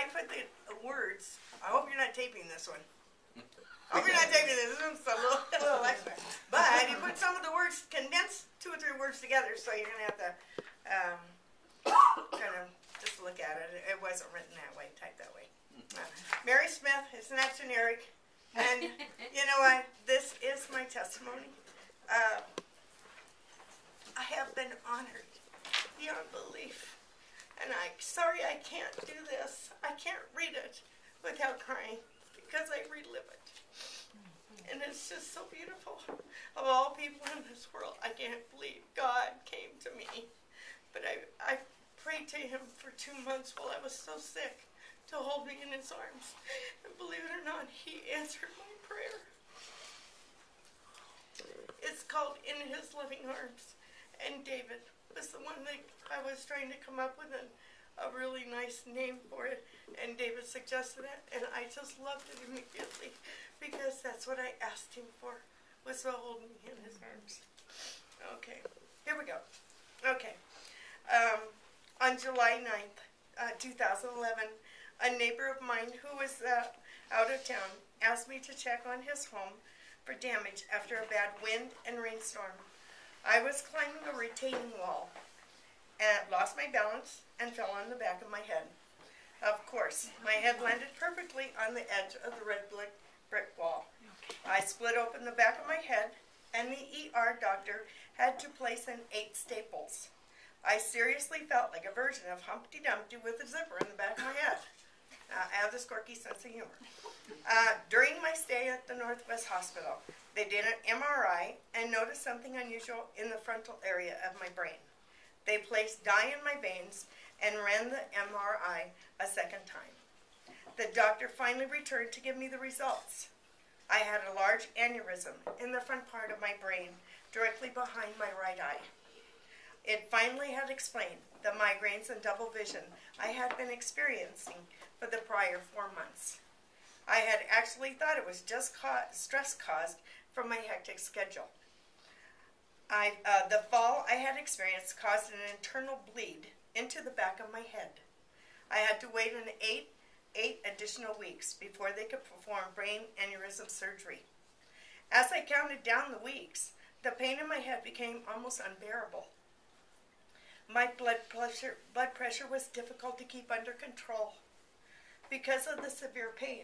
I put the words, I hope you're not taping this one. I hope you're not taping this. This one's a little extra. But you put some of the words, condense 2 or 3 words together, so you're going to have to kind of just look at it. It wasn't written that way, typed that way. Mary Smith, it's not generic. And you know what? This is my testimony. I have been honored beyond belief. And I'm sorry I can't do this. I can't read it without crying because I relive it. And it's just so beautiful. Of all people in this world, I can't believe God came to me. But I prayed to him for 2 months while I was so sick to hold me in his arms. And believe it or not, he answered my prayer. It's called In His Loving Arms. And David was the one that I was trying to come up with a really nice name for it. And David suggested it, and I just loved it immediately because that's what I asked him for, was to hold me in his arms. Okay, here we go. Okay. On July 9th, 2011, a neighbor of mine who was out of town asked me to check on his home for damage after a bad wind and rainstorm. I was climbing a retaining wall and lost my balance and fell on the back of my head. Of course, my head landed perfectly on the edge of the red brick wall. I split open the back of my head, and the ER doctor had to place in 8 staples. I seriously felt like a version of Humpty Dumpty with a zipper in the back of my head. I have this quirky sense of humor. During my stay at the Northwest Hospital, they did an MRI and noticed something unusual in the frontal area of my brain. They placed dye in my veins and ran the MRI a second time. The doctor finally returned to give me the results. I had a large aneurysm in the front part of my brain, directly behind my right eye. It finally had explained the migraines and double vision I had been experiencing for the prior 4 months. I had actually thought it was just stress caused from my hectic schedule. The fall I had experienced caused an internal bleed into the back of my head. I had to wait an 8 additional weeks before they could perform brain aneurysm surgery. As I counted down the weeks, the pain in my head became almost unbearable. My blood pressure was difficult to keep under control. Because of the severe pain,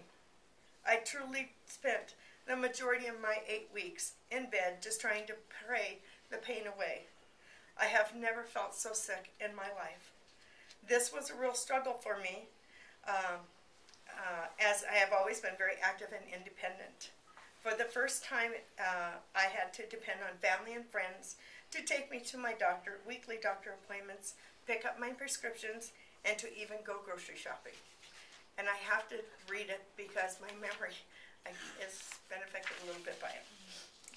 I truly spent the majority of my 8 weeks in bed just trying to pray the pain away. I have never felt so sick in my life. This was a real struggle for me, as I have always been very active and independent. For the first time, I had to depend on family and friends to take me to my doctor, weekly doctor appointments, pick up my prescriptions, and to even go grocery shopping. And I have to read it because my memory has been affected a little bit by it.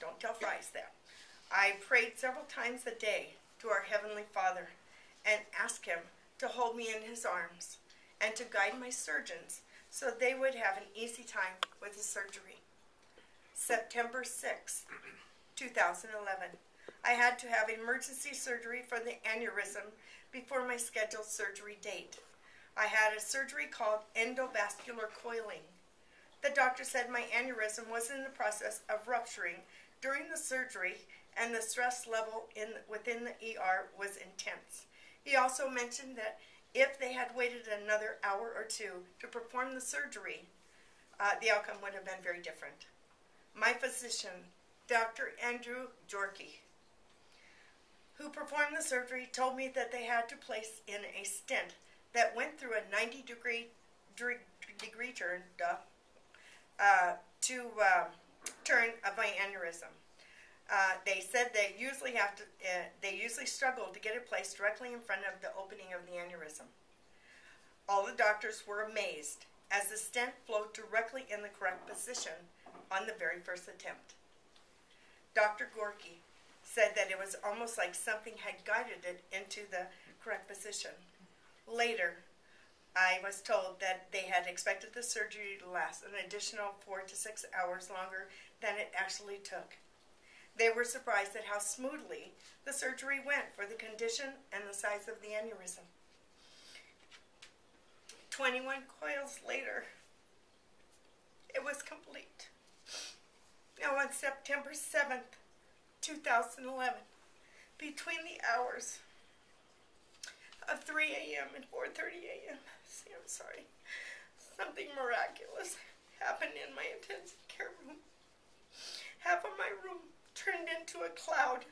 Don't tell Fries that. I prayed several times a day to our Heavenly Father and asked Him to hold me in His arms and to guide my surgeons so they would have an easy time with the surgery. September 6th, 2011. I had to have emergency surgery for the aneurysm before my scheduled surgery date. I had a surgery called endovascular coiling. The doctor said my aneurysm was in the process of rupturing during the surgery and the stress level within the ER was intense. He also mentioned that if they had waited another hour or 2 to perform the surgery, the outcome would have been very different. My physician, Dr. Andrew Jorke, who performed the surgery, told me that they had to place in a stent that went through a 90-degree turn to turn of my aneurysm. They said they usually struggle to get it placed directly in front of the opening of the aneurysm. All the doctors were amazed as the stent flowed directly in the correct position on the very first attempt. Dr. Gorky said that it was almost like something had guided it into the correct position. Later, I was told that they had expected the surgery to last an additional 4 to 6 hours longer than it actually took. They were surprised at how smoothly the surgery went for the condition and the size of the aneurysm. 21 coils later, it was complete. Now on September 7th, 2011, between the hours of 3 a.m. and 4:30 a.m., something miraculous happened in my intensive care room. Half of my room turned into a cloud.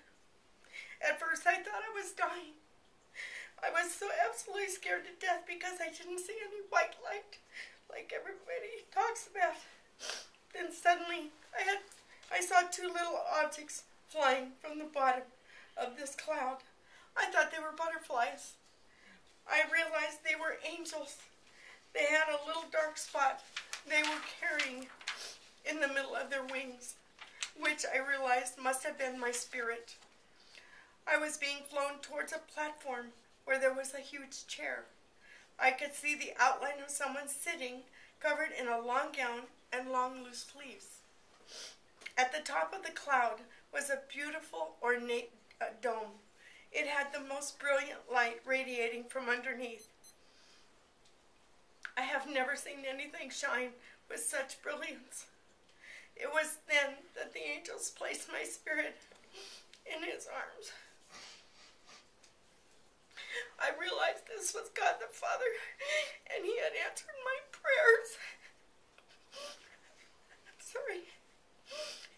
At first I thought I was dying. I was so absolutely scared to death because I didn't see any white light like everybody talks about. Then suddenly I saw two little objects flying from the bottom of this cloud. I thought they were butterflies. I realized they were angels. They had a little dark spot they were carrying in the middle of their wings, which I realized must have been my spirit. I was being flown towards a platform where there was a huge chair. I could see the outline of someone sitting, covered in a long gown and long loose sleeves. At the top of the cloud was a beautiful ornate dome. It had the most brilliant light radiating from underneath. I have never seen anything shine with such brilliance. It was then that the angels placed my spirit in his arms. I realized this was God the Father, and he had answered my prayers.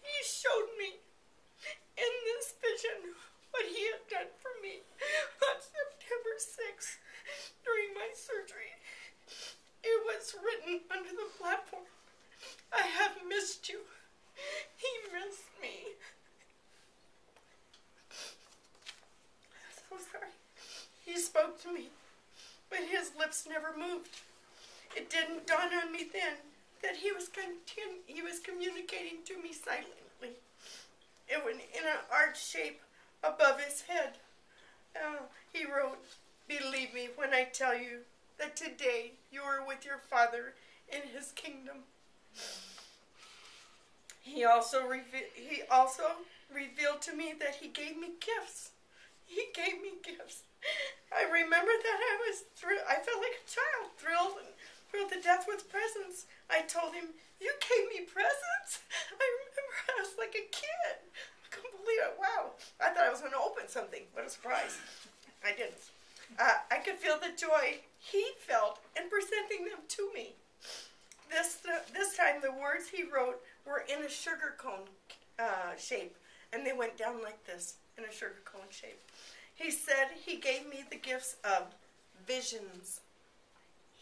He showed me in this vision what he had done for me on September 6th during my surgery. It was written under the platform, "I have missed you." He missed me. I'm so sorry. He spoke to me, but his lips never moved. It didn't dawn on me then that he was communicating to me silently. It was in an arch shape above his head. He wrote, "Believe me when I tell you that today you are with your Father in his kingdom." He also revealed to me that he gave me gifts. He gave me gifts. I remember that I felt like a child, thrilled to death with presents. I told him, "You gave me presents?" I remember I was like a kid. Wow. I thought I was going to open something. What a surprise. I didn't. I could feel the joy he felt in presenting them to me. This time the words he wrote were in a sugar cone shape, and they went down like this, in a sugar cone shape. He said he gave me the gifts of visions,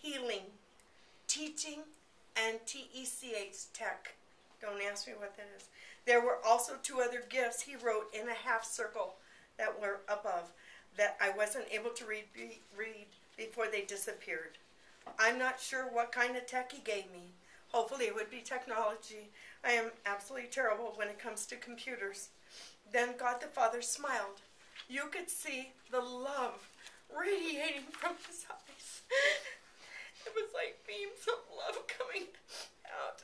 healing, teaching, and tech. Don't ask me what that is. There were also two other gifts he wrote in a half circle that were above that I wasn't able to read before they disappeared. I'm not sure what kind of tech he gave me. Hopefully it would be technology. I am absolutely terrible when it comes to computers. Then God the Father smiled. You could see the love radiating from his eyes. It was like beams of love coming out.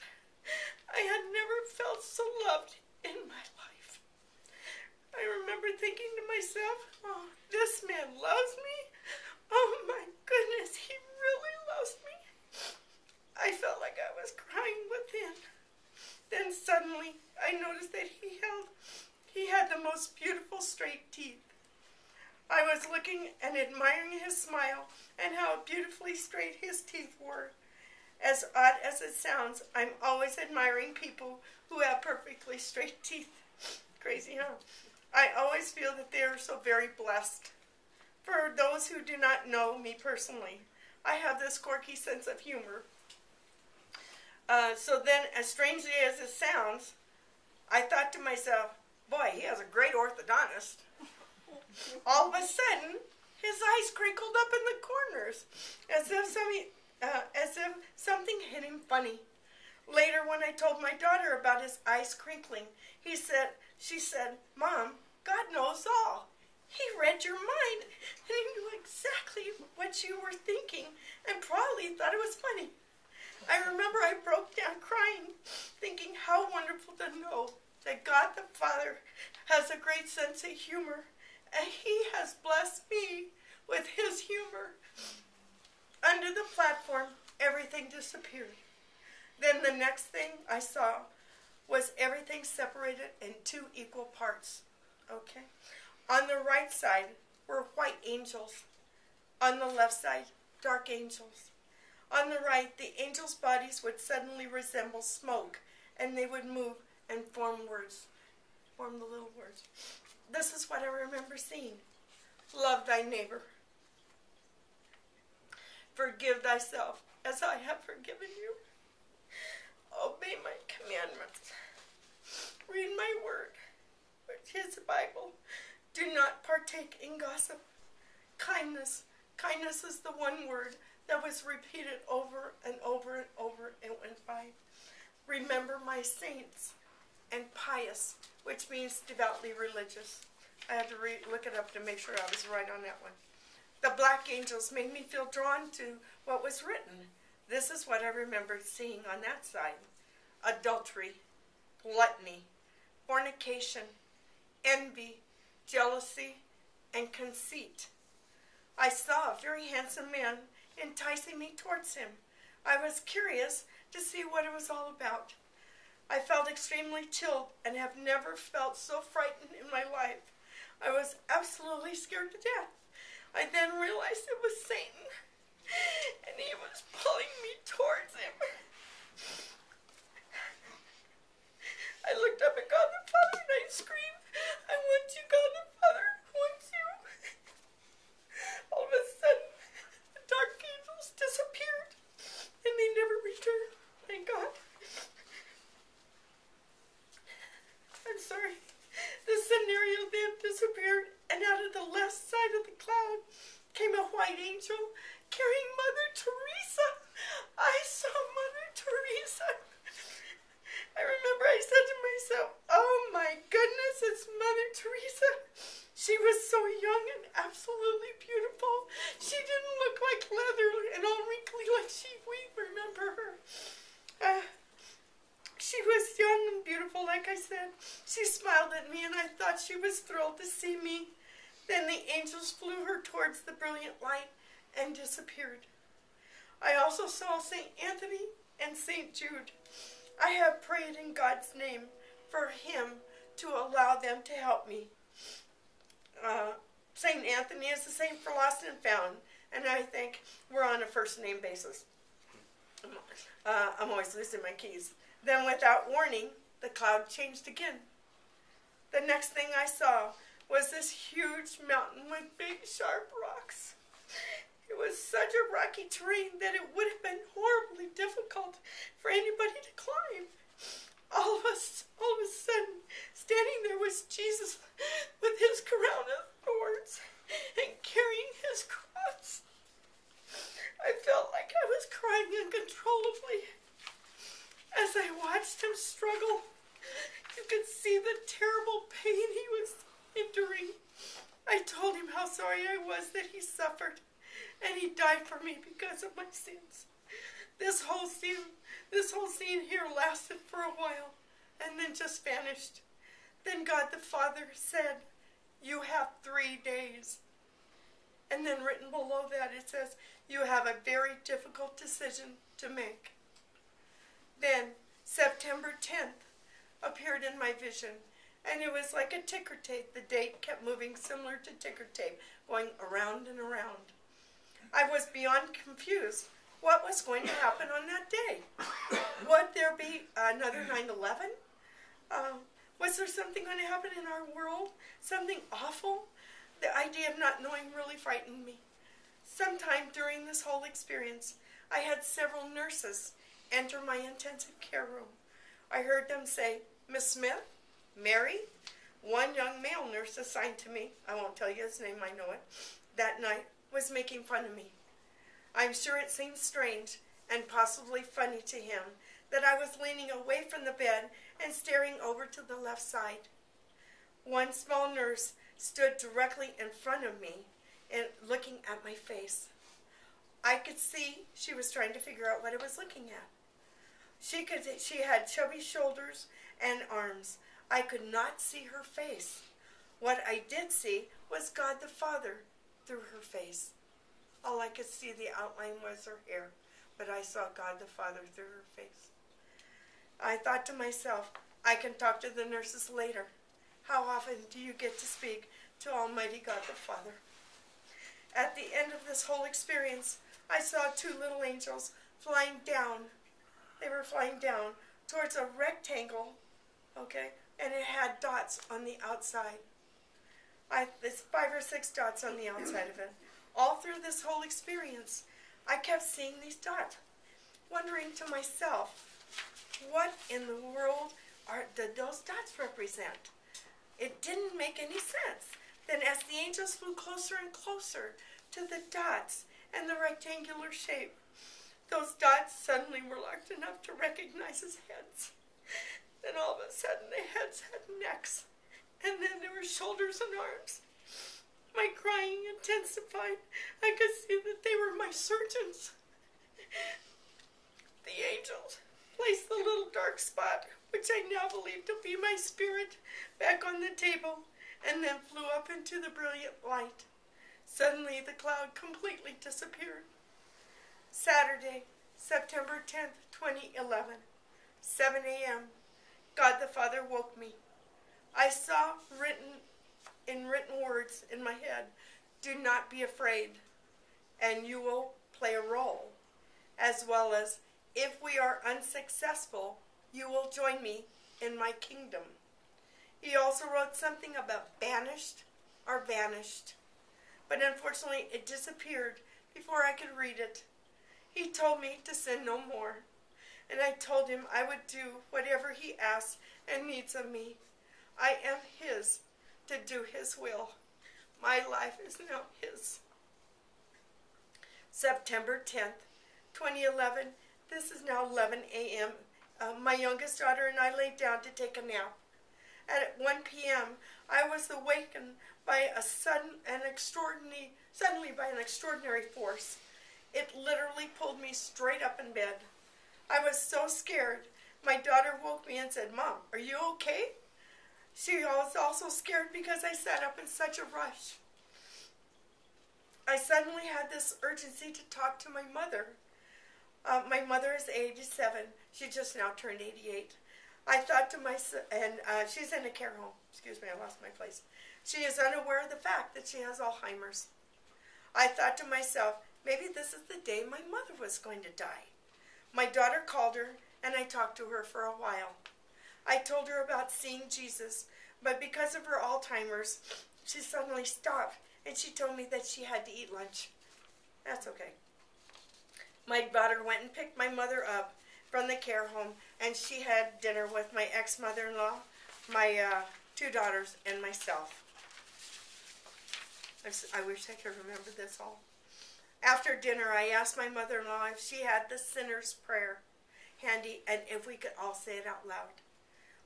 I had never felt so loved in my life. I remember thinking to myself, "Oh, this man loves me. Oh my goodness, he really loves me." I felt like I was crying within. Then suddenly I noticed that he had the most beautiful straight teeth. I was looking and admiring his smile and how beautifully straight his teeth were. As odd as it sounds, I'm always admiring people who have perfectly straight teeth. Crazy, huh? I always feel that they are so very blessed. For those who do not know me personally, I have this quirky sense of humor. So then, as strangely as it sounds, I thought to myself, boy, he has a great orthodontist. All of a sudden, his eyes crinkled up in the corners, as if something hit him funny. Later, when I told my daughter about his eyes crinkling, she said, "Mom, God knows all. He read your mind, and he knew exactly what you were thinking, and probably thought it was funny." I remember I broke down crying, thinking how wonderful to know that God the Father has a great sense of humor, and he has blessed me with his humor. under the platform, everything disappeared. Then the next thing I saw was everything separated in two equal parts. Okay? On the right side were white angels. On the left side, dark angels. On the right, the angels' bodies would suddenly resemble smoke, and they would move and form the little words. This is what I remember seeing. Love thy neighbor. Forgive thyself as I have forgiven you. Obey my commandments. Read my word, which is the Bible. Do not partake in gossip. Kindness. Kindness is the one word that was repeated over and over and over and went by. Remember my saints. And pious, which means devoutly religious. I had to look it up to make sure I was right on that one. The black angels made me feel drawn to what was written. This is what I remember seeing on that side. Adultery, gluttony, fornication, envy, jealousy, and conceit. I saw a very handsome man enticing me towards him. I was curious to see what it was all about. I felt extremely chilled and have never felt so frightened in my life. I was absolutely scared to death. I then realized it was Satan, and he was pulling me towards him. I looked up at God the Father and I screamed, I want you, God the Father, I want you. All of a sudden, the dark angels disappeared, and they never returned. Thank God. I'm sorry. The scenario then disappeared, and out of the left side of the cloud came a white angel carrying Mother Teresa. I saw Mother Teresa. I remember I said to myself, oh my goodness, it's Mother Teresa. She was so young and absolutely beautiful. She didn't look like leather and all wrinkly like we remember her. She was young and beautiful, like I said. She smiled at me, and I thought she was thrilled to see me. Then the angels flew her towards the brilliant light and disappeared. I also saw St. Anthony and St. Jude. I have prayed in God's name for him to allow them to help me. St. Anthony is the saint for lost and found, and I think we're on a first-name basis. I'm always losing my keys. Then, without warning, the cloud changed again. The next thing I saw was this huge mountain with big, sharp rocks. It was such a rocky terrain that it would have been horribly difficult for anybody to climb. All of a sudden, standing there was Jesus with his crown of thorns and carrying his cross. I felt like I was crying uncontrollably. As I watched him struggle, you could see the terrible pain he was enduring. I told him how sorry I was that he suffered, and he died for me because of my sins. This whole scene here lasted for a while, and then just vanished. Then God the Father said, you have 3 days. And then written below that it says, you have a very difficult decision to make. Then September 10th appeared in my vision, and it was like a ticker tape. The date kept moving similar to ticker tape, going around and around. I was beyond confused. What was going to happen on that day? Would there be another 9/11? Was there something going to happen in our world? Something awful? The idea of not knowing really frightened me. Sometime during this whole experience, I had several nurses enter my intensive care room. I heard them say, Miss Smith, Mary. One young male nurse assigned to me, I won't tell you his name, I know it, that night was making fun of me. I'm sure it seemed strange and possibly funny to him that I was leaning away from the bed and staring over to the left side. One small nurse stood directly in front of me and looking at my face. I could see she was trying to figure out what I was looking at. She had chubby shoulders and arms. I could not see her face. What I did see was God the Father through her face. All I could see the outline was her hair, but I saw God the Father through her face. I thought to myself, I can talk to the nurses later. How often do you get to speak to Almighty God the Father? At the end of this whole experience, I saw two little angels flying down. They were flying down towards a rectangle, okay, and it had dots on the outside. There's 5 or 6 dots on the outside of it. All through this whole experience, I kept seeing these dots, wondering to myself, what in the world did those dots represent? It didn't make any sense. Then as the angels flew closer and closer to the dots and the rectangular shape, those dots suddenly were large enough to recognize as heads. Then all of a sudden the heads had necks, and then there were shoulders and arms. My crying intensified. I could see that they were my surgeons. The angels placed the little dark spot, which I now believe to be my spirit, back on the table, and then flew up into the brilliant light. Suddenly the cloud completely disappeared. Saturday, September 10th, 2011, 7 a.m. God the Father woke me. I saw written words in my head, do not be afraid, and you will play a role, as well as, if we are unsuccessful, you will join me in my kingdom. He also wrote something about banished or vanished, but unfortunately it disappeared before I could read it. He told me to sin no more, and I told him I would do whatever he asks and needs of me. I am his to do his will. My life is now his. September 10th, 2011. This is now 11 a.m. My youngest daughter and I laid down to take a nap. At 1 p.m., I was awakened by suddenly by an extraordinary force. It literally pulled me straight up in bed. I was so scared. My daughter woke me and said, "Mom, are you okay?" She was also scared because I sat up in such a rush. I suddenly had this urgency to talk to my mother. My mother is 87. She just now turned 88. I thought to myself, and she's in a care home. Excuse me, I lost my place. She is unaware of the fact that she has Alzheimer's. I thought to myself, maybe this is the day my mother was going to die. My daughter called her, and I talked to her for a while. I told her about seeing Jesus, but because of her Alzheimer's, she suddenly stopped, and she told me that she had to eat lunch. That's okay. My daughter went and picked my mother up from the care home, and she had dinner with my ex-mother-in-law, my 2 daughters, and myself. I wish I could remember this all. After dinner, I asked my mother-in-law if she had the sinner's prayer handy and if we could all say it out loud.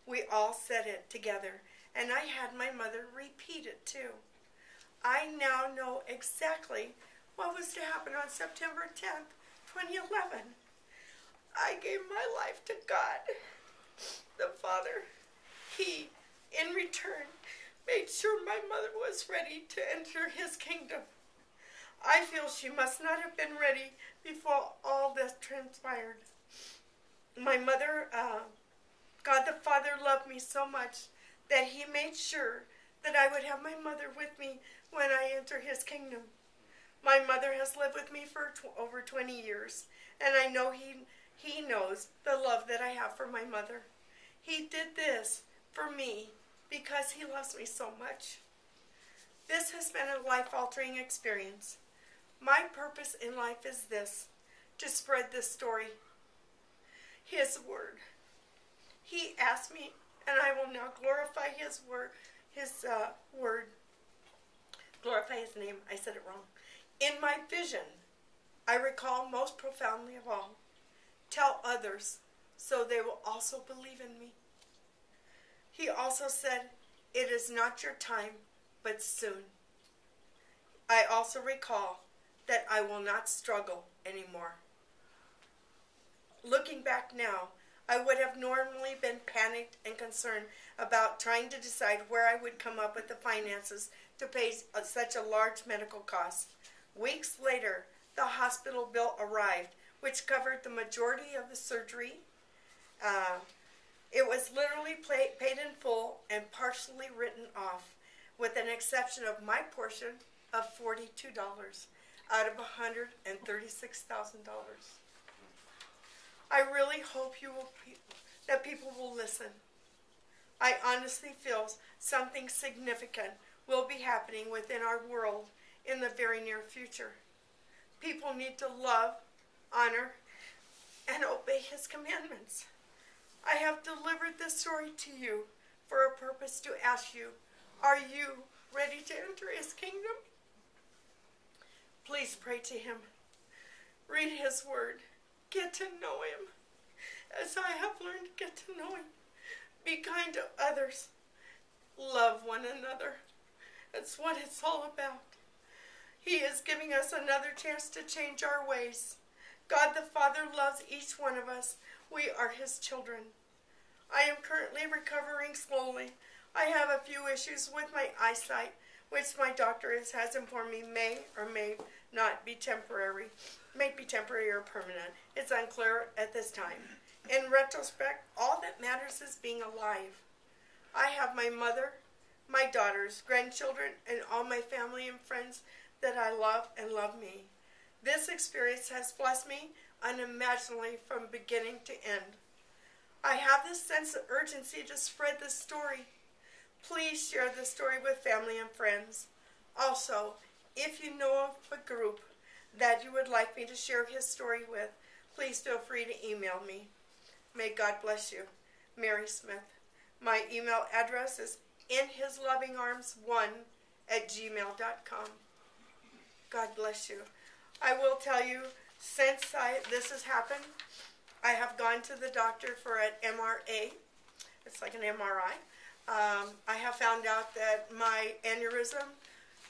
We all said it together, and I had my mother repeat it too. I now know exactly what was to happen on September 10th, 2011. I gave my life to God, the Father. He, in return, made sure my mother was ready to enter his kingdom. I feel she must not have been ready before all this transpired. My mother, God the Father loved me so much that he made sure that I would have my mother with me when I enter his kingdom. My mother has lived with me for over 20 years, and I know he knows the love that I have for my mother. He did this for me because he loves me so much. This has been a life-altering experience. My purpose in life is this, to spread this story, his word. He asked me, and I will now glorify his word, glorify his name. I said it wrong. In my vision, I recall most profoundly of all, tell others so they will also believe in me. He also said, it is not your time, but soon. I also recall that I will not struggle anymore. Looking back now, I would have normally been panicked and concerned about trying to decide where I would come up with the finances to pay such a large medical cost. Weeks later, the hospital bill arrived, which covered the majority of the surgery. It was literally paid in full and partially written off, with an exception of my portion of $42 out of $136,000. I really hope that people will listen. I honestly feel something significant will be happening within our world in the very near future. People need to love, honor, and obey His commandments. I have delivered this story to you for a purpose to ask you, are you ready to enter His kingdom? Please pray to Him. Read His Word. Get to know Him as I have learned to get to know Him. Be kind to others. Love one another. That's what it's all about. He is giving us another chance to change our ways. God the Father loves each one of us. We are His children. I am currently recovering slowly. I have a few issues with my eyesight, which my doctor has informed me may or may not be temporary. May be temporary or permanent. It's unclear at this time. In retrospect, all that matters is being alive. I have my mother, my daughters, grandchildren, and all my family and friends that I love and love me. This experience has blessed me unimaginably from beginning to end. I have this sense of urgency to spread this story. Please share this story with family and friends. Also, if you know of a group that you would like me to share his story with, please feel free to email me. May God bless you. Mary Smith. My email address is inhislovingarms1@gmail.com. God bless you. I will tell you, since this has happened, I have gone to the doctor for an MRA. It's like an MRI. I have found out that my aneurysm,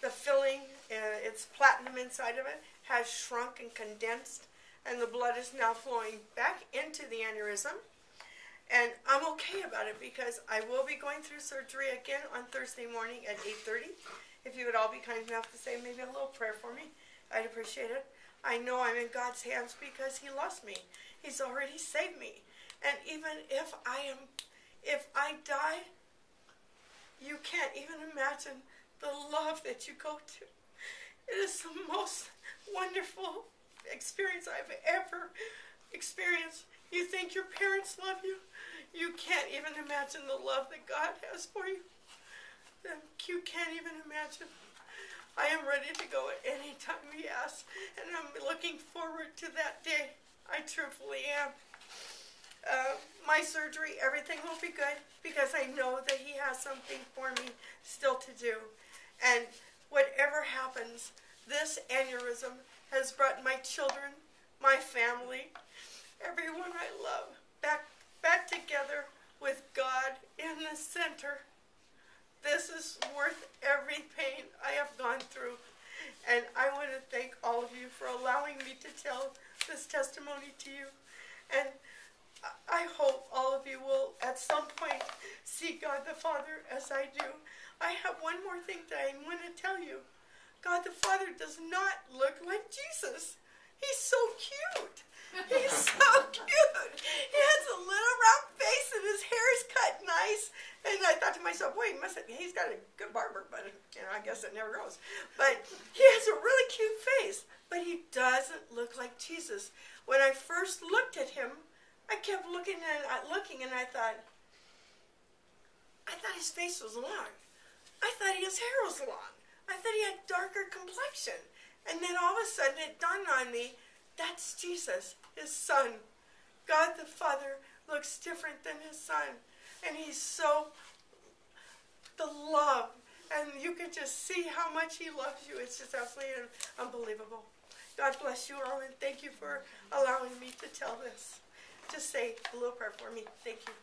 the filling, it's platinum inside of it, has shrunk and condensed, and the blood is now flowing back into the aneurysm. And I'm okay about it because I will be going through surgery again on Thursday morning at 8:30. If you would all be kind enough to say maybe a little prayer for me, I'd appreciate it. I know I'm in God's hands because He loves me. He's already saved me. And even if I die, you can't even imagine the love that you go to. It is the most wonderful experience I've ever experienced. You think your parents love you? You can't even imagine the love that God has for you. You can't even imagine. I am ready to go at any time He asks, and I'm looking forward to that day. I truthfully am. My surgery, everything will be good because I know that He has something for me still to do. And whatever happens, this aneurysm has brought my children, my family, everyone I love back together with God in the center. This is worth every pain I have gone through. And I want to thank all of you for allowing me to tell this testimony to you. And I hope all of you will at some point see God the Father as I do. I have one more thing that I want to tell you. God the Father does not look like Jesus. He's so cute. He's so cute. He has a little round face and his hair is cut nice. And I thought to myself, boy, he's got a good barber, but I guess it never goes. But he has a really cute face, but he doesn't look like Jesus. When I first looked at him, I kept looking and I thought his face was long. I thought his hair was long. I thought he had darker complexion. And then all of a sudden it dawned on me, that's Jesus, his son. God the Father looks different than his son. And he's so the love. And you can just see how much he loves you. It's just absolutely unbelievable. God bless you all, and thank you for allowing me to tell this. Just say a little prayer for me. Thank you.